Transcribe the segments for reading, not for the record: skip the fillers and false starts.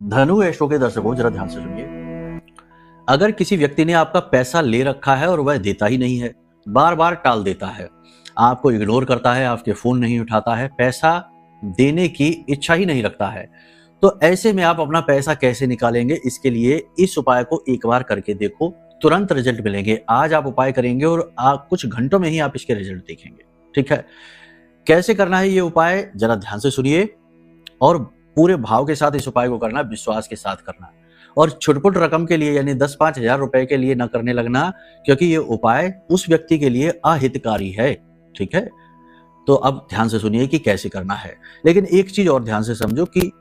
धनु एस्ट्रो के दर्शकों, जरा ध्यान से सुनिए। अगर किसी व्यक्ति ने आपका पैसा ले रखा है और वह देता ही नहीं है, बार बार टाल देता है, आपको इग्नोर करता है, आपके फोन नहीं उठाता है, पैसा देने की इच्छा ही नहीं रखता है, तो ऐसे में आप अपना पैसा कैसे निकालेंगे? इसके लिए इस उपाय को एक बार करके देखो, तुरंत रिजल्ट मिलेंगे। आज आप उपाय करेंगे और आप कुछ घंटों में ही आप इसके रिजल्ट देखेंगे। ठीक है, कैसे करना है ये उपाय, जरा ध्यान से सुनिए और पूरे भाव के साथ इस उपाय को करना, विश्वास के साथ करना। और छुटपुट रकम के लिए यानी 10-5 हजार रुपए के लिए न करने लगना, क्योंकि ये उपाय उस व्यक्ति के लिए अहितकारी है। ठीक है, तो अब ध्यान से सुनिए कि कैसे करना है। लेकिन एक चीज और ध्यान से समझो कि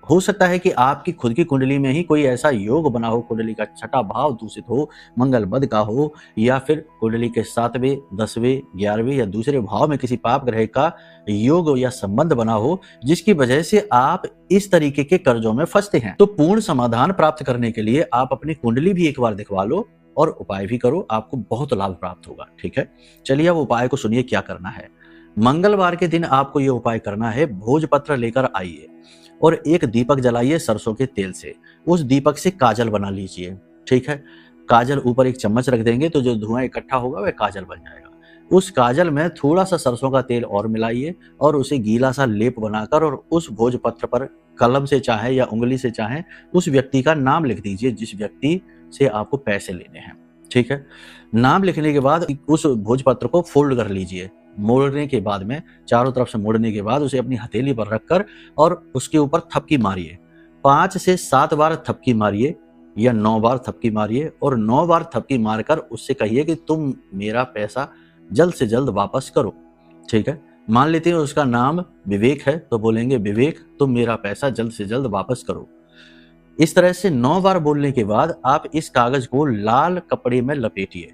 हो सकता है कि आपकी खुद की कुंडली में ही कोई ऐसा योग बना हो, कुंडली का छठा भाव दूषित हो, मंगल बद का हो, या फिर कुंडली के 7वें, 10वें, 11वें या दूसरे भाव में किसी पाप ग्रह का योग या संबंध बना हो, जिसकी वजह से आप इस तरीके के कर्जों में फंसते हैं। तो पूर्ण समाधान प्राप्त करने के लिए आप अपनी कुंडली भी एक बार दिखवा लो और उपाय भी करो, आपको बहुत लाभ प्राप्त होगा। ठीक है, चलिए अब उपाय को सुनिए क्या करना है। मंगलवार के दिन आपको यह उपाय करना है। भोजपत्र लेकर आइए और एक दीपक जलाइए सरसों के तेल से। उस दीपक से काजल बना लीजिए। ठीक है, काजल ऊपर एक चम्मच रख देंगे तो जो धुआं इकट्ठा होगा वह काजल बन जाएगा। उस काजल में थोड़ा सा सरसों का तेल और मिलाइए और उसे गीला सा लेप बनाकर और उस भोजपत्र पर कलम से चाहे या उंगली से चाहे उस व्यक्ति का नाम लिख दीजिए जिस व्यक्ति से आपको पैसे लेने हैं। ठीक है, नाम लिखने के बाद उस भोजपत्र को फोल्ड कर लीजिए। मोड़ने के बाद में चारों तरफ से मोड़ने के बाद उसे अपनी हथेली पर रखकर और उसके ऊपर थपकी मारिए। 5 से 7 बार थपकी मारिए या 9 बार थपकी मारिए और 9 बार थपकी मारकर उससे कहिए कि तुम मेरा पैसा जल्द से जल्द वापस करो। ठीक है, मान लेते हैं उसका नाम विवेक है तो बोलेंगे विवेक तुम मेरा पैसा जल्द से जल्द वापस करो। इस तरह से 9 बार बोलने के बाद आप इस कागज को लाल कपड़े में लपेटिए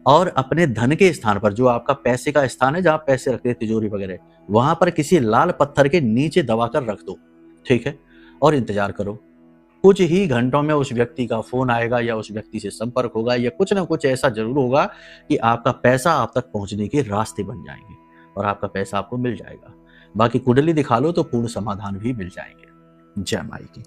और अपने धन के स्थान पर, जो आपका पैसे का स्थान है जहां पैसे रखते हैं तिजोरी वगैरह, वहां पर किसी लाल पत्थर के नीचे दबाकर रख दो। ठीक है, और इंतजार करो। कुछ ही घंटों में उस व्यक्ति का फोन आएगा या उस व्यक्ति से संपर्क होगा या कुछ ना कुछ ऐसा जरूर होगा कि आपका पैसा आप तक पहुंचने के रास्ते बन जाएंगे और आपका पैसा आपको मिल जाएगा। बाकी कुंडली दिखा लो तो पूर्ण समाधान भी मिल जाएंगे। जय माई की।